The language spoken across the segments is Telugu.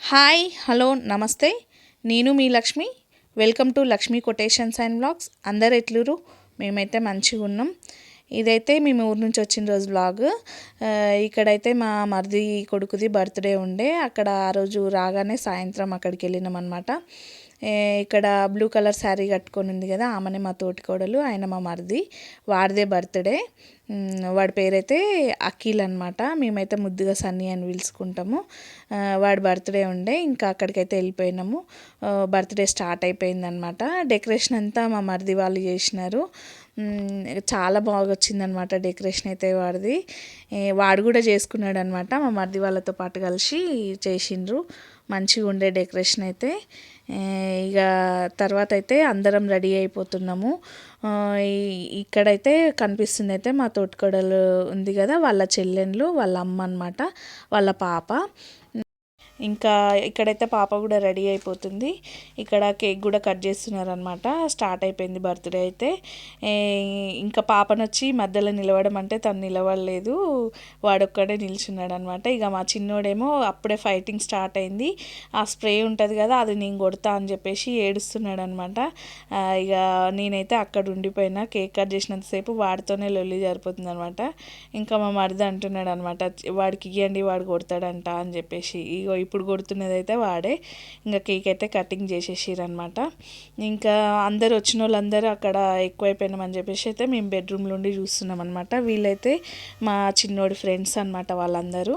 హాయ్ హలో నమస్తే. నేను మీ Lakshmi. Welcome to Lakshmi quotations and blogs. అందరు ఎట్లురు? మేమైతే మంచిగా ఉన్నాం. ఇదైతే మేము ఊరు నుంచి వచ్చిన రోజు బ్లాగ్. ఇక్కడైతే మా మరిది కొడుకుది బర్త్డే ఉండే, అక్కడ ఆ రోజు రాగానే సాయంత్రం అక్కడికి వెళ్ళినాం అనమాట. ఇక్కడ బ్లూ కలర్ శారీ కట్టుకొని ఉంది కదా, ఆమెనే మా తోటి కోడలు, ఆయన మా మరిది, వాడిదే బర్త్డే. వాడి పేరైతే అఖిల్ అనమాట. మేమైతే ముద్దుగా సన్నీ అని పిలుచుకుంటాము. వాడి బర్త్డే ఉండే, ఇంకా అక్కడికైతే వెళ్ళిపోయినాము. బర్త్డే స్టార్ట్ అయిపోయిందనమాట. డెకరేషన్ అంతా మా మరిది వాళ్ళు చేసినారు. చాలా బాగా వచ్చిందనమాట డెకరేషన్ అయితే వాడిది. వాడు కూడా చేసుకున్నాడు అనమాట. మా మరిది వాళ్ళతో పాటు కలిసి చేసిండ్రు. మంచిగా ఉండే డెకరేషన్ అయితే. ఇక తర్వాత అయితే అందరం రెడీ అయిపోతున్నాము. ఇక్కడైతే కనిపిస్తుంది అయితే మా తోటికోడలు ఉంది కదా, వాళ్ళ చెల్లెళ్ళు, వాళ్ళ అమ్మ అనమాట, వాళ్ళ పాప. ఇంకా ఇక్కడైతే పాప కూడా రెడీ అయిపోతుంది. ఇక్కడ కేక్ కూడా కట్ చేస్తున్నారు అనమాట. స్టార్ట్ అయిపోయింది బర్త్డే అయితే. ఇంకా పాపను వచ్చి మధ్యలో నిలవడం అంటే తను నిలవలేదు, వాడొక్కడే నిల్చున్నాడు అనమాట. ఇక మా చిన్నోడేమో అప్పుడే ఫైటింగ్ స్టార్ట్ అయింది. ఆ స్ప్రే ఉంటుంది కదా, అది నేను కొడతా అని చెప్పేసి ఏడుస్తున్నాడు అనమాట. ఇక నేనైతే అక్కడ ఉండిపోయినా. కేక్ కట్ చేసినంతసేపు వాడితోనే లొల్లి జరిపోతుంది అనమాట. ఇంకా మా మరిది అంటున్నాడు అనమాట, వాడికి ఇవ్వండి వాడు కొడతాడంట అని చెప్పేసి. ఇగో ఇప్పుడు కొడుతున్నది అయితే వాడే. ఇంకా కేక్ అయితే కటింగ్ చేసేసారు అనమాట. ఇంకా అందరు వచ్చిన వాళ్ళందరూ అక్కడ ఎక్కువైపోయినామని చెప్పేసి అయితే మేము బెడ్రూమ్లో ఉండి చూస్తున్నాం అనమాట. వీళ్ళైతే మా చిన్నోడి ఫ్రెండ్స్ అనమాట వాళ్ళందరూ.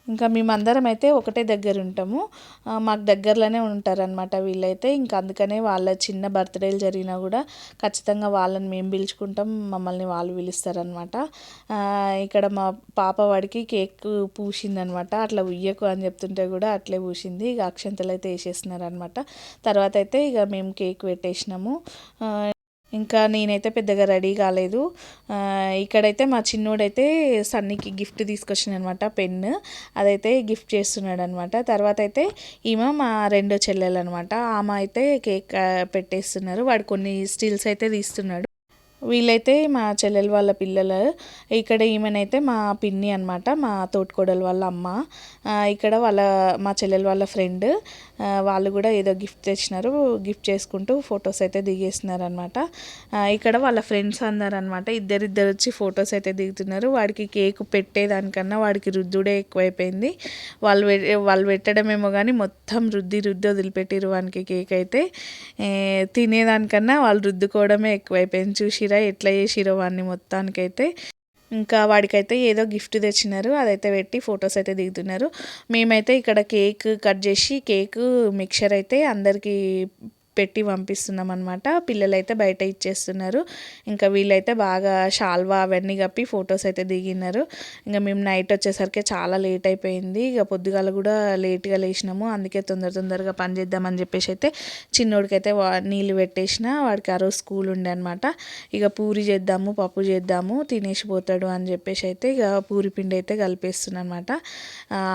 ఇంకా మేమందరం అయితే ఒకటే దగ్గర ఉంటాము. మాకు దగ్గరలోనే ఉంటారనమాట వీళ్ళైతే. ఇంకా అందుకనే వాళ్ళ చిన్న బర్త్డేలు జరిగినా కూడా ఖచ్చితంగా వాళ్ళని మేము పిలుచుకుంటాం, మమ్మల్ని వాళ్ళు పిలుస్తారనమాట. ఇక్కడ మా పాప వాడికి కేక్ పూసిందనమాట. అట్లా ఉయ్యకు అని చెప్తుంటే కూడా అట్లే పూసింది. ఇక అక్షంతలు అయితే వేసేస్తున్నారనమాట. తర్వాత అయితే ఇక మేము కేక్ పెట్టేసినాము. ఇంకా నేనైతే పెద్దగా రెడీ కాలేదు. ఇక్కడైతే మా చిన్నోడైతే సన్నీకి గిఫ్ట్ తీసుకొచ్చింది అనమాట, పెన్ను. అదైతే గిఫ్ట్ చేస్తున్నాడు అనమాట. తర్వాత అయితే ఈమె మా రెండో చెల్లెలు అనమాట. ఆమె అయితే కేక్ పెట్టేస్తున్నారు. వాడు కొన్ని స్టిల్స్ అయితే తీస్తున్నాడు. వీళ్ళైతే మా చెల్లెలు వాళ్ళ పిల్లలు. ఇక్కడ ఈమెనైతే మా పిన్ని అనమాట, మా తోటికోడలు వాళ్ళ అమ్మ. ఇక్కడ మా చెల్లెలు వాళ్ళ ఫ్రెండ్, వాళ్ళు కూడా ఏదో గిఫ్ట్ తెచ్చినారు. గిఫ్ట్ చేసుకుంటూ ఫొటోస్ అయితే దిగేస్తున్నారు అనమాట. ఇక్కడ వాళ్ళ ఫ్రెండ్స్ అందరు అనమాట, ఇద్దరిద్దరు వచ్చి ఫొటోస్ అయితే దిగుతున్నారు. వాడికి కేక్ పెట్టేదానికన్నా వాడికి రుద్దుడే ఎక్కువైపోయింది. వాళ్ళు పెట్టడమేమో కానీ మొత్తం రుద్ది వదిలిపెట్టిరు వానికి కేక్ అయితే. తినేదానికన్నా వాళ్ళు రుద్దుకోవడమే ఎక్కువైపోయింది. చూసిరా ఎట్లా చేసిరో వాడిని మొత్తానికైతే. ఇంకా వాడికైతే ఏదో గిఫ్ట్ తెచ్చినారు, అదైతే పెట్టి ఫొటోస్ అయితే దిగుతున్నారు. మేమైతే ఇక్కడ కేక్ కట్ చేసి కేక్ మిక్చర్ అయితే అందరికీ పెట్టి పంపిస్తున్నాం అనమాట. పిల్లలైతే బయట ఇచ్చేస్తున్నారు. ఇంకా వీళ్ళైతే బాగా షాల్వా అవన్నీ కప్పి ఫొటోస్ అయితే దిగినారు. ఇంకా మేము నైట్ వచ్చేసరికి చాలా లేట్ అయిపోయింది. ఇక పొద్దుగాల కూడా లేట్గా లేచినాము. అందుకే తొందరగా పని చేద్దామని చెప్పేసి అయితే చిన్నోడికైతే నీళ్ళు పెట్టేసిన. వాడికి ఆ రోజు స్కూల్ ఉండే అనమాట. ఇక పూరి చేద్దాము, పప్పు చేద్దాము, తినేసి పోతాడు అని చెప్పేసి అయితే ఇక పూరి పిండి అయితే కలిపేస్తున్నాను అనమాట.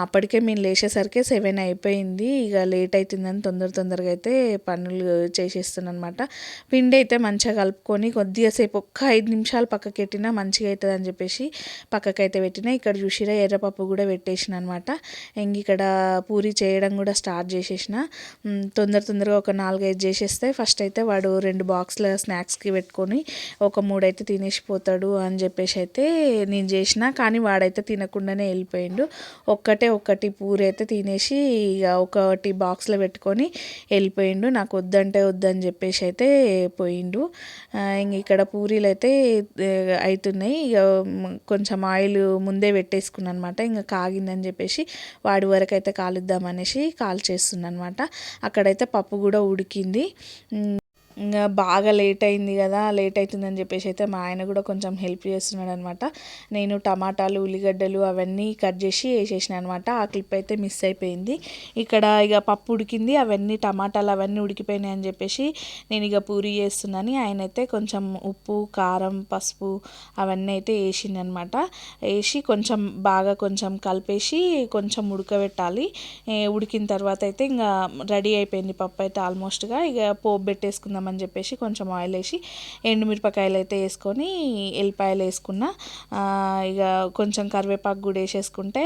అప్పటికే మేము లేచేసరికి 7 అయిపోయింది. ఇక లేట్ అవుతుందని తొందరగా అయితే పనులు చేసేస్తున్నాను అనమాట. పిండి అయితే మంచిగా కలుపుకొని కొద్దిగా సేపు ఒక్క 5 నిమిషాలు పక్కకి పెట్టినా మంచిగా అవుతుంది అని చెప్పేసి పక్కకైతే పెట్టినా. ఇక్కడ చూసిరా ఎర్రపప్పు కూడా పెట్టేసిన అనమాట. ఇంక ఇక్కడ పూరి చేయడం కూడా స్టార్ట్ చేసేసిన. తొందరగా ఒక 4-5 చేసేస్తే ఫస్ట్ అయితే వాడు 2 బాక్స్ల స్నాక్స్కి పెట్టుకొని ఒక 3 అయితే తినేసిపోతాడు అని చెప్పేసి అయితే నేను చేసిన. కానీ వాడైతే తినకుండానే వెళ్ళిపోయిండు. ఒక్కటి పూరి అయితే తినేసి ఇక ఒకటి బాక్స్లో పెట్టుకొని వెళ్ళిపోయిండు. నాకు వద్దని చెప్పేసి అయితే పోయిండు. ఇంక ఇక్కడ పూరీలు అయితే అవుతున్నాయి. ఇక కొంచెం ఆయిల్ ముందే పెట్టేసుకున్నాను అనమాట. ఇంకా కాగిందని చెప్పేసి వాడి వరకు అయితే కాలుద్దామనేసి కాల్ చేస్తున్నాను అనమాట. అక్కడైతే పప్పు కూడా ఉడికింది. ఇంకా బాగా లేట్ అయింది కదా, లేట్ అవుతుందని చెప్పేసి అయితే మా ఆయన కూడా కొంచెం హెల్ప్ చేస్తున్నాడు అనమాట. నేను టమాటాలు, ఉల్లిగడ్డలు అవన్నీ కట్ చేసి వేసేసిన అనమాట. ఆ క్లిప్ అయితే మిస్ అయిపోయింది. ఇక్కడ ఇక పప్పు ఉడికింది, అవన్నీ టమాటాలు అవన్నీ ఉడికిపోయినాయి అని చెప్పేసి నేను ఇక పూరి చేస్తున్నాను. ఆయన అయితే కొంచెం ఉప్పు, కారం, పసుపు అవన్నీ అయితే వేసిందనమాట. వేసి కొంచెం కలిపేసి కొంచెం ఉడకబెట్టాలి. ఉడికిన తర్వాత అయితే ఇంకా రెడీ అయిపోయింది పప్పు అయితే ఆల్మోస్ట్గా. ఇక పోపు పెట్టేసుకుందాం తిందామని చెప్పేసి కొంచెం ఆయిల్ వేసి ఎండుమిరపకాయలు అయితే వేసుకొని ఎల్లిపాయలు వేసుకున్నా. ఇక కొంచెం కరివేపాకు కూడా వేసేసుకుంటే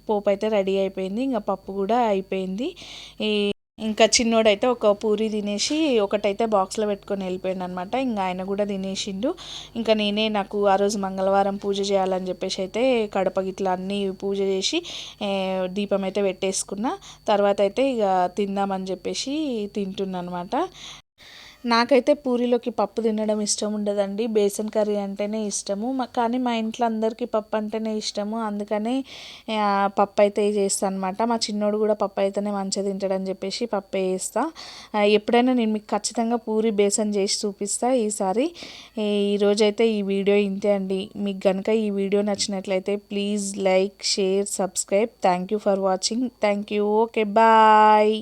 పోపు అయితే రెడీ అయిపోయింది. ఇంకా పప్పు కూడా అయిపోయింది. ఇంకా చిన్నోడైతే ఒక పూరి తినేసి ఒకటైతే బాక్స్లో పెట్టుకొని వెళ్ళిపోయాడు అనమాట. ఇంకా ఆయన కూడా తినేసిండు. ఇంకా నాకు ఆ రోజు మంగళవారం పూజ చేయాలని చెప్పేసి అయితే కడప గిట్లా అన్నీ పూజ చేసి దీపం అయితే పెట్టేసుకున్నా. తర్వాత అయితే ఇక తిందామని చెప్పేసి తింటున్నా అనమాట. నాకైతే పూరీలోకి పప్పు తినడం ఇష్టం ఉండదండి. బేసన్ కర్రీ అంటేనే ఇష్టము. కానీ మా ఇంట్లో అందరికీ పప్పు అంటేనే ఇష్టము. అందుకనే పప్పు అయితే చేస్తాను అనమాట. మా చిన్నోడు కూడా పప్పు అయితేనే మంచిగా తింటాడని చెప్పేసి పప్పే వేస్తా. ఎప్పుడైనా నేను మీకు ఖచ్చితంగా పూరి బేసన్ చేసి చూపిస్తా ఈసారి. ఈరోజైతే ఈ వీడియో ఇంతే అండి. మీకు కనుక ఈ వీడియో నచ్చినట్లయితే please like, share, subscribe. Thank you for watching. Thank you. Okay, bye.